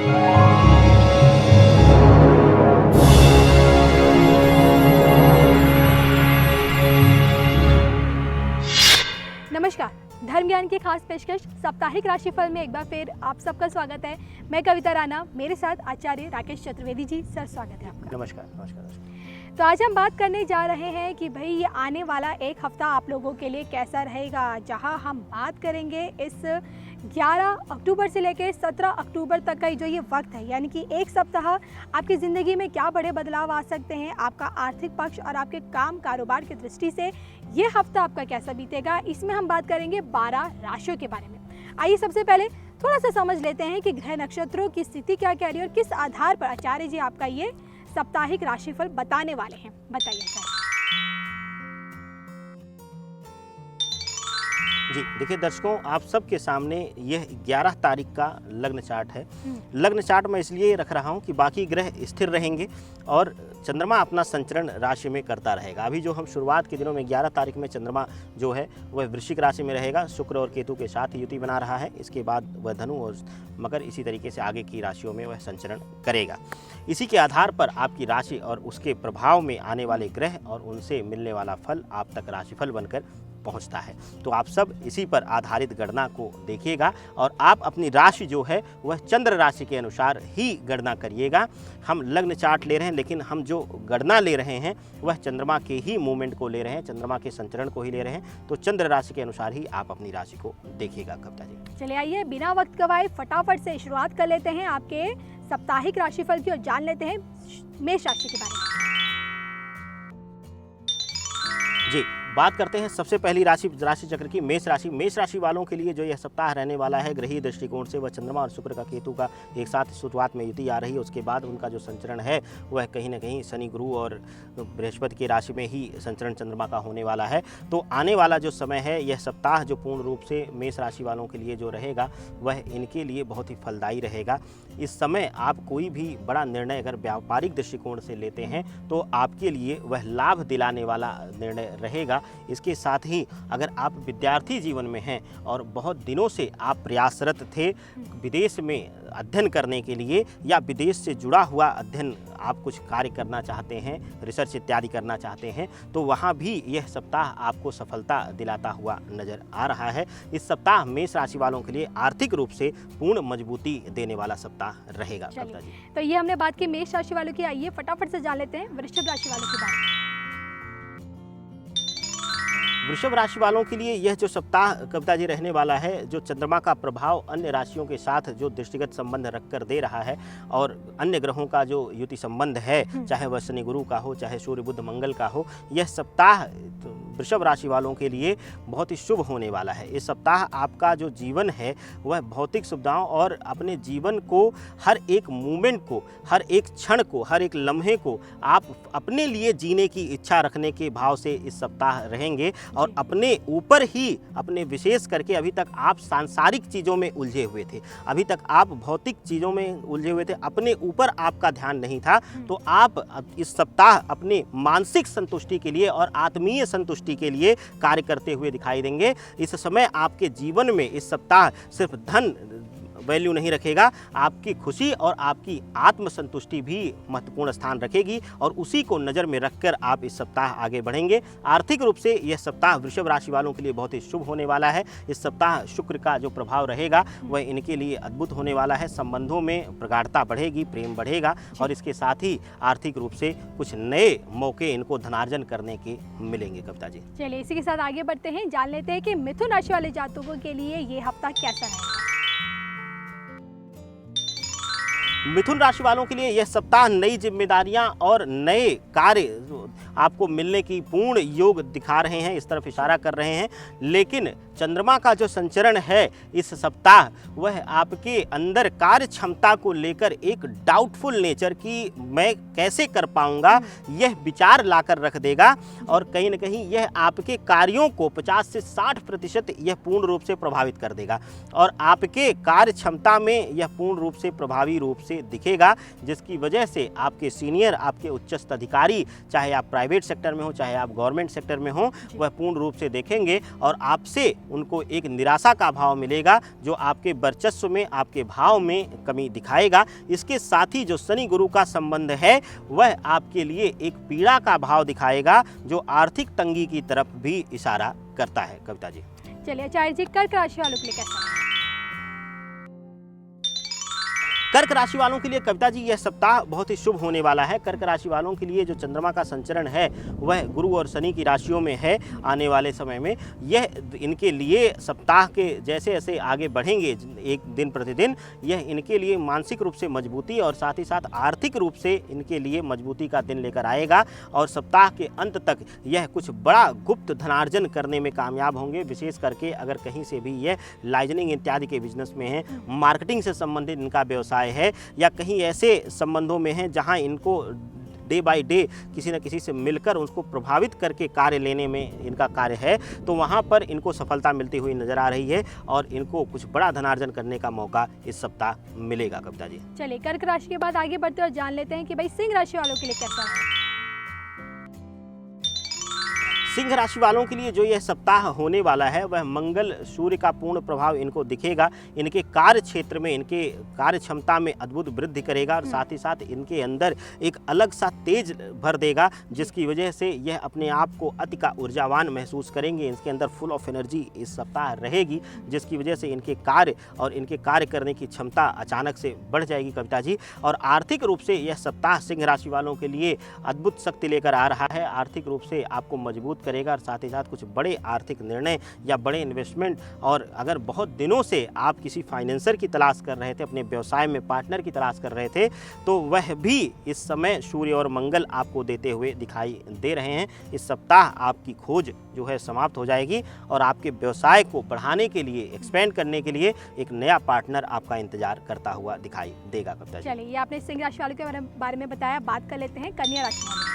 नमस्कार, धर्म ज्ञान की खास पेशकश साप्ताहिक राशिफल में एक बार फिर आप सबका स्वागत है। मैं कविता राणा, मेरे साथ आचार्य राकेश चतुर्वेदी जी। सर, स्वागत है आपका। नमस्कार। नमस्कार। तो आज हम बात करने जा रहे हैं कि भाई ये आने वाला एक हफ्ता आप लोगों के लिए कैसा रहेगा, जहां हम बात करेंगे इस 11 अक्टूबर से लेकर 17 अक्टूबर तक का जो ये वक्त है, यानी कि एक सप्ताह आपकी ज़िंदगी में क्या बड़े बदलाव आ सकते हैं, आपका आर्थिक पक्ष और आपके काम कारोबार की दृष्टि से ये हफ्ता आपका कैसा बीतेगा। इसमें हम बात करेंगे 12 राशियों के बारे में। आइए सबसे पहले थोड़ा सा समझ लेते हैं कि ग्रह नक्षत्रों की स्थिति क्या कह रही है और किस आधार पर आचार्य जी आपका ये साप्ताहिक राशिफल बताने वाले हैं। बताइए आचार्य जी। देखिए दर्शकों, आप सबके सामने यह 11 तारीख का लग्न चार्ट है। लग्न चार्ट मैं इसलिए रख रहा हूं कि बाकी ग्रह स्थिर रहेंगे और चंद्रमा अपना संचरण राशि में करता रहेगा। अभी जो हम शुरुआत के दिनों में 11 तारीख में चंद्रमा जो है वह वृश्चिक राशि में रहेगा, शुक्र और केतु के साथ युति बना रहा है। इसके बाद वह धनु और मकर, इसी तरीके से आगे की राशियों में वह संचरण करेगा। इसी के आधार पर आपकी राशि और उसके प्रभाव में आने वाले ग्रह और उनसे मिलने वाला फल आप तक राशिफल बनकर पहुंचता है। तो आप सब इसी पर आधारित गणना को देखिएगा और आप अपनी राशि जो है वह चंद्र राशि के अनुसार ही गणना करिएगा। हम लग्न चार्ट ले रहे हैं, लेकिन हम जो गणना ले रहे हैं वह चंद्रमा के ही मूवमेंट को ले रहे हैं, चंद्रमा के संचरण को ही ले रहे हैं। तो चंद्र राशि के अनुसार ही आप अपनी राशि को देखिएगा। कविता जी, चलिए आइए बिना वक्त गवाए फटाफट से शुरुआत कर लेते हैं आपके साप्ताहिक राशिफल की और जान लेते हैं मेष राशि के बारे में। जी, बात करते हैं सबसे पहली राशि चक्र की, मेष राशि। मेष राशि वालों के लिए जो यह सप्ताह रहने वाला है, ग्रही दृष्टिकोण से वह चंद्रमा और शुक्र का केतु का एक साथ शुरुआत में युति आ रही है। उसके बाद उनका जो संचरण है वह कहीं ना कहीं शनि, गुरु और बृहस्पति की राशि में ही संचरण चंद्रमा का होने वाला है। तो आने वाला जो समय है, यह सप्ताह जो पूर्ण रूप से मेष राशि वालों के लिए जो रहेगा वह इनके लिए बहुत ही फलदायी रहेगा। इस समय आप कोई भी बड़ा निर्णय अगर व्यापारिक दृष्टिकोण से लेते हैं तो आपके लिए वह लाभ दिलाने वाला निर्णय रहेगा। इसके साथ ही अगर आप विद्यार्थी जीवन में हैं और बहुत दिनों से आप प्रयासरत थे विदेश में अध्ययन करने के लिए, या विदेश से जुड़ा हुआ अध्ययन आप कुछ कार्य करना चाहते हैं, रिसर्च इत्यादि करना चाहते हैं, तो वहाँ भी यह सप्ताह आपको सफलता दिलाता हुआ नजर आ रहा है। इस सप्ताह मेष राशि वालों के लिए आर्थिक रूप से पूर्ण मजबूती देने वाला सप्ताह रहेगा। कविता जी, तो ये हमने बात की मेष राशि वालों की। आइए फटाफट से जान लेते हैं वृषभ राशि वालों के बारे में। वृषभ राशि वालों के लिए यह जो सप्ताह कविता जी रहने वाला है, जो चंद्रमा का प्रभाव अन्य राशियों के साथ जो दृष्टिगत संबंध रखकर दे रहा है और अन्य ग्रहों का जो युति संबंध है, चाहे वह शनि गुरु का हो, चाहे सूर्य बुध मंगल का हो, यह सप्ताह वृषभ राशि वालों के लिए बहुत ही शुभ होने वाला है। इस सप्ताह आपका जो जीवन है वह भौतिक सुविधाओं और अपने जीवन को, हर एक मूवमेंट को, हर एक क्षण को, हर एक लम्हे को आप अपने लिए जीने की इच्छा रखने के भाव से इस सप्ताह रहेंगे और अपने ऊपर ही, अपने विशेष करके अभी तक आप सांसारिक चीज़ों में उलझे हुए थे, अभी तक आप भौतिक चीज़ों में उलझे हुए थे, अपने ऊपर आपका ध्यान नहीं था। तो आप इस सप्ताह अपने मानसिक संतुष्टि के लिए और आत्मीय संतुष्टि के लिए कार्य करते हुए दिखाई देंगे। इस समय आपके जीवन में इस सप्ताह सिर्फ धन वैल्यू नहीं रखेगा, आपकी खुशी और आपकी आत्मसंतुष्टि भी महत्वपूर्ण स्थान रखेगी और उसी को नज़र में रखकर आप इस सप्ताह आगे बढ़ेंगे। आर्थिक रूप से यह सप्ताह वृषभ राशि वालों के लिए बहुत ही शुभ होने वाला है। इस सप्ताह शुक्र का जो प्रभाव रहेगा वह इनके लिए अद्भुत होने वाला है। संबंधों में प्रगाढ़ता बढ़ेगी, प्रेम बढ़ेगा और इसके साथ ही आर्थिक रूप से कुछ नए मौके इनको धनार्जन करने के मिलेंगे। कविता जी, चलिए इसी के साथ आगे बढ़ते हैं, जान लेते हैं कि मिथुन राशि वाले जातकों के लिए ये हफ्ता कैसा रहेगा। मिथुन राशि वालों के लिए यह सप्ताह नई जिम्मेदारियां और नए कार्य आपको मिलने की पूर्ण योग दिखा रहे हैं, इस तरफ इशारा कर रहे हैं। लेकिन चंद्रमा का जो संचरण है इस सप्ताह, वह आपके अंदर कार्य क्षमता को लेकर एक डाउटफुल नेचर की मैं कैसे कर पाऊंगा, यह विचार लाकर रख देगा और कहीं न कहीं यह आपके कार्यों को 50 से 60% यह पूर्ण रूप से प्रभावित कर देगा और आपके कार्य क्षमता में यह पूर्ण रूप से प्रभावी रूप से दिखेगा, जिसकी वजह से आपके सीनियर, आपके उच्चस्थ अधिकारी, चाहे आप प्राइवेट सेक्टर में हो चाहे आप गवर्नमेंट सेक्टर में हो, वह पूर्ण रूप से देखेंगे और आपसे उनको एक निराशा का भाव मिलेगा, जो आपके वर्चस्व में, आपके भाव में कमी दिखाएगा। इसके साथ ही जो शनि गुरु का संबंध है वह आपके लिए एक पीड़ा का भाव दिखाएगा, जो आर्थिक तंगी की तरफ भी इशारा करता है। कविता जी, चलिए आचार्य जी, कर्क राशि वालों के लिए कैसा है? कर्क राशि वालों के लिए कविता जी यह सप्ताह बहुत ही शुभ होने वाला है। कर्क राशि वालों के लिए जो चंद्रमा का संचरण है वह गुरु और शनि की राशियों में है आने वाले समय में। यह इनके लिए सप्ताह के जैसे जैसे आगे बढ़ेंगे एक दिन प्रतिदिन, यह इनके लिए मानसिक रूप से मजबूती और साथ ही साथ आर्थिक रूप से इनके लिए मजबूती का दिन लेकर आएगा। और सप्ताह के अंत तक यह कुछ बड़ा गुप्त धनार्जन करने में कामयाब होंगे। विशेष करके अगर कहीं से भी यह लाइजनिंग इत्यादि के बिजनेस में है, मार्केटिंग से संबंधित इनका व्यवसाय है, या कहीं ऐसे संबंधों में हैं जहां इनको डे बाय डे किसी न किसी से मिलकर उसको प्रभावित करके कार्य लेने में इनका कार्य है, तो वहां पर इनको सफलता मिलती हुई नजर आ रही है और इनको कुछ बड़ा धनार्जन करने का मौका इस सप्ताह मिलेगा। कविता जी, चलिए कर्क राशि के बाद आगे बढ़ते और जान लेते हैं कि भाई सिंह राशि वालों के लिए कैसा है? सिंह राशि वालों के लिए जो यह सप्ताह होने वाला है वह मंगल सूर्य का पूर्ण प्रभाव इनको दिखेगा। इनके कार्य क्षेत्र में, इनके कार्य क्षमता में अद्भुत वृद्धि करेगा और साथ ही साथ इनके अंदर एक अलग सा तेज भर देगा, जिसकी वजह से यह अपने आप को अति का ऊर्जावान महसूस करेंगे। इनके अंदर फुल ऑफ एनर्जी इस सप्ताह रहेगी, जिसकी वजह से इनके कार्य और इनके कार्य करने की क्षमता अचानक से बढ़ जाएगी। कविता जी, और आर्थिक रूप से यह सप्ताह सिंह राशि वालों के लिए अद्भुत शक्ति लेकर आ रहा है। आर्थिक रूप से आपको मजबूत करेगा और साथ ही साथ कुछ बड़े आर्थिक निर्णय या बड़े इन्वेस्टमेंट, और अगर बहुत दिनों से आप किसी फाइनेंसर की तलाश कर रहे थे, अपने व्यवसाय में पार्टनर की तलाश कर रहे थे, तो वह भी इस समय सूर्य और मंगल आपको देते हुए दिखाई दे रहे हैं। इस सप्ताह आपकी खोज जो है समाप्त हो जाएगी और आपके व्यवसाय को बढ़ाने के लिए, एक्सपेंड करने के लिए एक नया पार्टनर आपका इंतजार करता हुआ दिखाई देगा। कविता जी, चलिए, ये आपने सिंह राशि वालों के बारे में बताया। बात कर लेते हैं कन्या राशि वालों।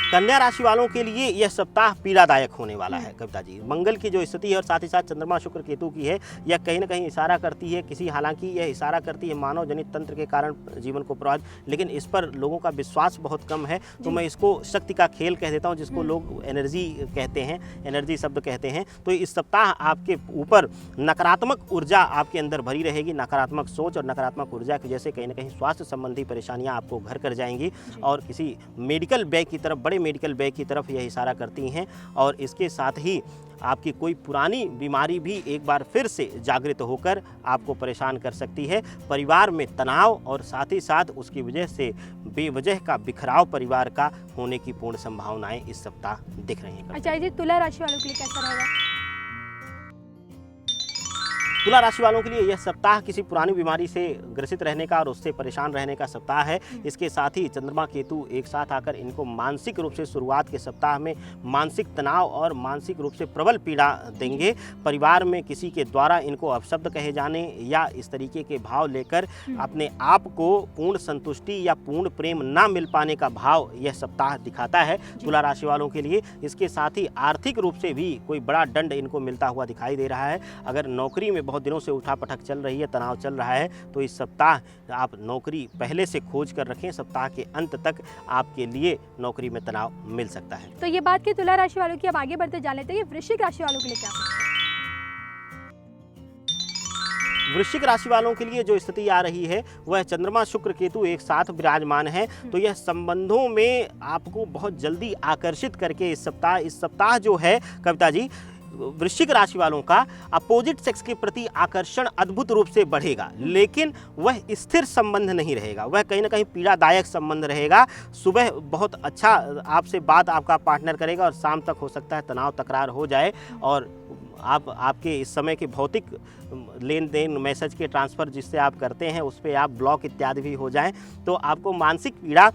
कन्या राशि वालों के लिए यह सप्ताह पीड़ादायक होने वाला है। कविता जी, मंगल की जो स्थिति है और साथ ही साथ चंद्रमा शुक्र केतु की है, यह कहीं ना कहीं इशारा करती है हालांकि यह इशारा करती है मानव जनित तंत्र के कारण जीवन को प्रभावित, लेकिन इस पर लोगों का विश्वास बहुत कम है। तो मैं इसको शक्ति का खेल कह देता हूँ, जिसको लोग एनर्जी कहते हैं, एनर्जी शब्द कहते हैं। तो इस सप्ताह आपके ऊपर नकारात्मक ऊर्जा आपके अंदर भरी रहेगी। नकारात्मक सोच और नकारात्मक ऊर्जा की वजह से कहीं ना कहीं स्वास्थ्य संबंधी परेशानियां आपको घर कर जाएंगी और किसी मेडिकल बैग की तरफ, बड़े मेडिकल बैग की तरफ यह इशारा करती हैं। और इसके साथ ही आपकी कोई पुरानी बीमारी भी एक बार फिर से जागृत होकर आपको परेशान कर सकती है। परिवार में तनाव और साथ ही साथ उसकी वजह से बेवजह का बिखराव परिवार का होने की पूर्ण संभावनाएं इस सप्ताह दिख रही हैं। आचार्य जी, तुला राशि वालों के लिए कैसा रहेगा? तुला राशि वालों के लिए यह सप्ताह किसी पुरानी बीमारी से ग्रसित रहने का और उससे परेशान रहने का सप्ताह है। इसके साथ ही चंद्रमा केतु एक साथ आकर इनको मानसिक रूप से शुरुआत के सप्ताह में मानसिक तनाव और मानसिक रूप से प्रबल पीड़ा देंगे। परिवार में किसी के द्वारा इनको अपशब्द कहे जाने या इस तरीके के भाव लेकर अपने आप को पूर्ण संतुष्टि या पूर्ण प्रेम ना मिल पाने का भाव यह सप्ताह दिखाता है तुला राशि वालों के लिए। इसके साथ ही आर्थिक रूप से भी कोई बड़ा दंड इनको मिलता हुआ दिखाई दे रहा है। अगर नौकरी में बहुत दिनों से उठापटक चल रही है, तनाव चल रहा है, तो इस सप्ताह आप नौकरी पहले से खोज कर रखें। सप्ताह के अंत तक आपके लिए नौकरी में तनाव मिल सकता है। तो ये बात की तुला राशि वालों की। अब आगे बढ़ते जान लेते हैं वृश्चिक राशि वालों के लिए क्या है? वृश्चिक राशि वालों के लिए जो स्थिति आ रही है वह चंद्रमा शुक्र केतु एक साथ विराजमान है। तो यह संबंधों में आपको बहुत जल्दी आकर्षित करके इस सप्ताह जो है कविता जी, वृश्चिक राशि वालों का अपोजिट सेक्स के प्रति आकर्षण अद्भुत रूप से बढ़ेगा, लेकिन वह स्थिर संबंध नहीं रहेगा। वह कहीं ना कहीं पीड़ादायक संबंध रहेगा। सुबह बहुत अच्छा आपसे बात आपका पार्टनर करेगा और शाम तक हो सकता है तनाव तकरार हो जाए और आपके इस समय के भौतिक लेन देन, मैसेज के ट्रांसफ़र जिससे आप करते हैं उस पर आप ब्लॉक इत्यादि भी हो जाएं, तो आपको मानसिक पीड़ा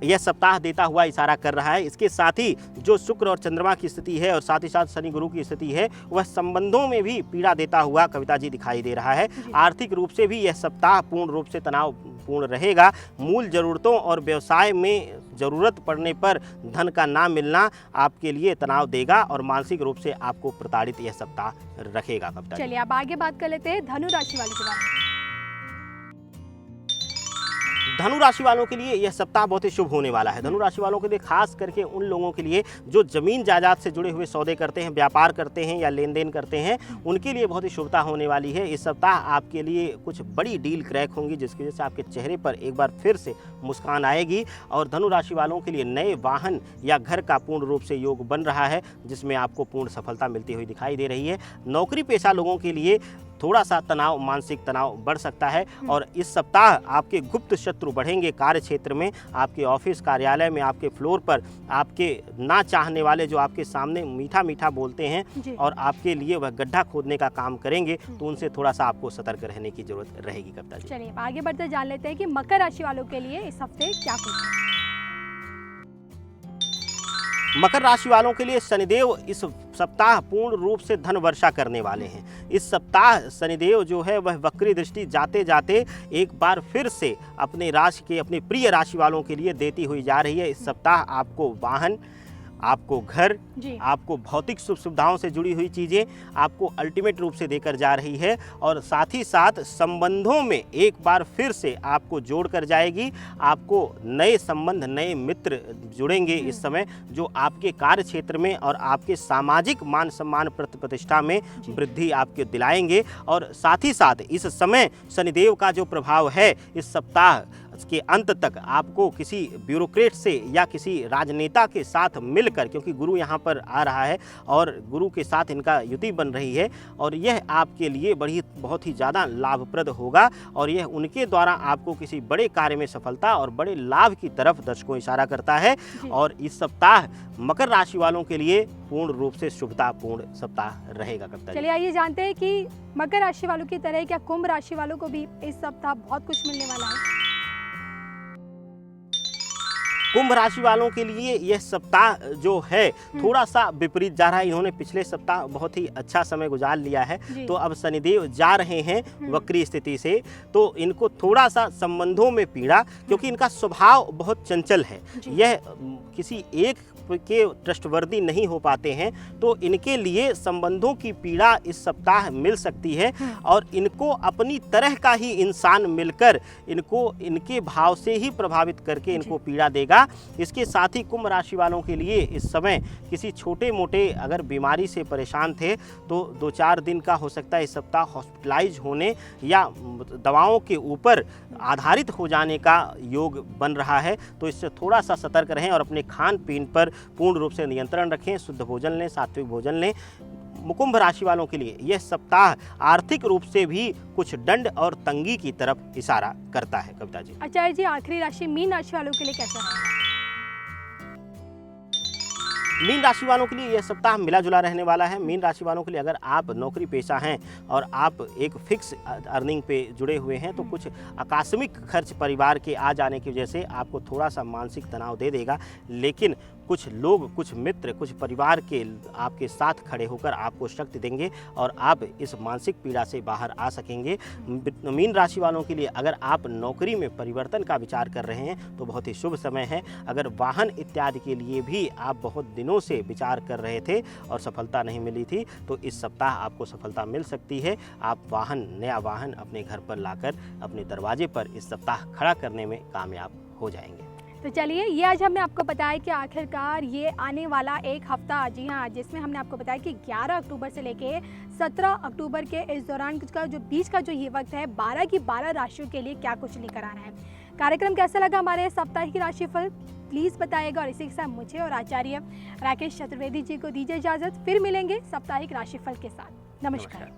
यह सप्ताह देता हुआ इशारा कर रहा है। इसके साथ ही जो शुक्र और चंद्रमा की स्थिति है और साथ ही साथ शनि गुरु की स्थिति है, वह संबंधों में भी पीड़ा देता हुआ कविता जी दिखाई दे रहा है। आर्थिक रूप से भी यह सप्ताह पूर्ण रूप से तनावपूर्ण रहेगा। मूल ज़रूरतों और व्यवसाय में ज़रूरत पड़ने पर धन का ना मिलना आपके लिए तनाव देगा और मानसिक रूप से आपको प्रताड़ित यह सप्ताह रखेगा। कविता, चलिए अब आगे बात कर लेते हैं धनु राशि वालों के बारे में। धनु राशि वालों के लिए यह सप्ताह बहुत ही शुभ होने वाला है। धनु राशि वालों के लिए खास करके उन लोगों के लिए जो जमीन जायदाद से जुड़े हुए सौदे करते हैं, व्यापार करते हैं या लेन देन करते हैं, उनके लिए बहुत ही शुभता होने वाली है। इस सप्ताह आपके लिए कुछ बड़ी डील क्रैक होंगी, जिसकी वजह से आपके चेहरे पर एक बार फिर से मुस्कान आएगी। और धनु राशि वालों के लिए नए वाहन या घर का पूर्ण रूप से योग बन रहा है, जिसमें आपको पूर्ण सफलता मिलती हुई दिखाई दे रही है। नौकरी पेशा लोगों के लिए थोड़ा सा तनाव, मानसिक तनाव बढ़ सकता है। और इस सप्ताह आपके गुप्त शत्रु बढ़ेंगे। कार्य क्षेत्र में, आपके ऑफिस कार्यालय में, आपके फ्लोर पर आपके ना चाहने वाले जो आपके सामने मीठा मीठा बोलते हैं और आपके लिए वह गड्ढा खोदने का काम करेंगे, तो उनसे थोड़ा सा आपको सतर्क रहने की जरूरत रहेगी कप्तान जी। चलिए आगे बढ़ते जान लेते हैं कि मकर राशि वालों के लिए इस हफ्ते क्या कुछ है। मकर राशि वालों के लिए शनिदेव इस सप्ताह पूर्ण रूप से धन वर्षा करने वाले हैं। इस सप्ताह शनिदेव जो है वह वक्री दृष्टि जाते जाते एक बार फिर से अपने राशि के, अपने प्रिय राशि वालों के लिए देती हुई जा रही है। इस सप्ताह आपको वाहन, आपको घर, आपको भौतिक सुख सुविधाओं से जुड़ी हुई चीज़ें आपको अल्टीमेट रूप से देकर जा रही है। और साथ ही साथ संबंधों में एक बार फिर से आपको जोड़ कर जाएगी। आपको नए संबंध, नए मित्र जुड़ेंगे इस समय, जो आपके कार्य क्षेत्र में और आपके सामाजिक मान सम्मान प्रतिष्ठा में वृद्धि आपके दिलाएंगे। और साथ ही साथ इस समय शनिदेव का जो प्रभाव है, इस सप्ताह के अंत तक आपको किसी ब्यूरोक्रेट से या किसी राजनेता के साथ मिलकर, क्योंकि गुरु यहाँ पर आ रहा है और गुरु के साथ इनका युति बन रही है, और यह आपके लिए बहुत ही ज़्यादा लाभप्रद होगा। और यह उनके द्वारा आपको किसी बड़े कार्य में सफलता और बड़े लाभ की तरफ दर्शकों इशारा करता है। और इस सप्ताह मकर राशि वालों के लिए पूर्ण रूप से शुभतापूर्ण सप्ताह रहेगा कप्तान। चलिए आइए जानते हैं कि मकर राशि वालों की तरह क्या कुंभ राशि वालों को भी इस सप्ताह बहुत कुछ मिलने वाला है। कुंभ राशि वालों के लिए यह सप्ताह जो है थोड़ा सा विपरीत जा रहा है। इन्होंने पिछले सप्ताह बहुत ही अच्छा समय गुजार लिया है, तो अब शनिदेव जा रहे हैं वक्री स्थिति से, तो इनको थोड़ा सा संबंधों में पीड़ा, क्योंकि इनका स्वभाव बहुत चंचल है। यह किसी एक के ट्रस्टवर्दी नहीं हो पाते हैं, तो इनके लिए संबंधों की पीड़ा इस सप्ताह मिल सकती है। और इनको अपनी तरह का ही इंसान मिलकर इनको इनके भाव से ही प्रभावित करके इनको पीड़ा देगा। इसके साथ ही कुंभ राशि वालों के लिए इस समय किसी छोटे मोटे अगर बीमारी से परेशान थे, तो 2-4 दिन का हो सकता है इस सप्ताह हॉस्पिटलाइज होने या दवाओं के ऊपर आधारित हो जाने का योग बन रहा है। तो इससे थोड़ा सा सतर्क रहें और अपने खान पीन पर पूर्ण रूप से नियंत्रण रखें। शुद्ध भोजन लें, सात्विक भोजन लें। कुंभ राशि वालों के लिए यह सप्ताह आर्थिक रूप से भी कुछ दंड और तंगी की तरफ इशारा करता है कविता जी। आचार्य जी, आखिरी राशि मीन राशि वालों के लिए कैसा है। मीन राशि वालों के लिए यह सप्ताह मिला जुला रहने वाला है। मीन राशि वालों के लिए अगर आप नौकरी पेशा हैं और आप एक फिक्स अर्निंग पे जुड़े हुए हैं, तो कुछ आकस्मिक खर्च परिवार के आ जाने की वजह से आपको थोड़ा सा मानसिक तनाव दे देगा। लेकिन कुछ लोग, कुछ मित्र, कुछ परिवार के आपके साथ खड़े होकर आपको शक्ति देंगे और आप इस मानसिक पीड़ा से बाहर आ सकेंगे। मीन राशि वालों के लिए अगर आप नौकरी में परिवर्तन का विचार कर रहे हैं, तो बहुत ही शुभ समय है। अगर वाहन इत्यादि के लिए भी आप बहुत दिनों से विचार कर रहे थे और सफलता नहीं मिली थी, तो इस सप्ताह आपको सफलता मिल सकती है। आप नया वाहन अपने घर पर लाकर अपने दरवाजे पर इस सप्ताह खड़ा करने में कामयाब हो जाएंगे। तो चलिए, ये आज हमने आपको बताया कि आखिरकार ये आने वाला एक हफ्ता, जी हाँ, जिसमें हमने आपको बताया कि 11 अक्टूबर से लेके 17 अक्टूबर के इस दौरान का जो बीच का जो ये वक्त है, 12 की 12 राशियों के लिए क्या कुछ लेकर आना है। कार्यक्रम कैसा लगा हमारे साप्ताहिक राशिफल, प्लीज़ बताइएगा। और इसी के साथ मुझे और आचार्य राकेश चतुर्वेदी जी को दीजिए इजाज़त। फिर मिलेंगे साप्ताहिक राशिफल के साथ। नमस्कार।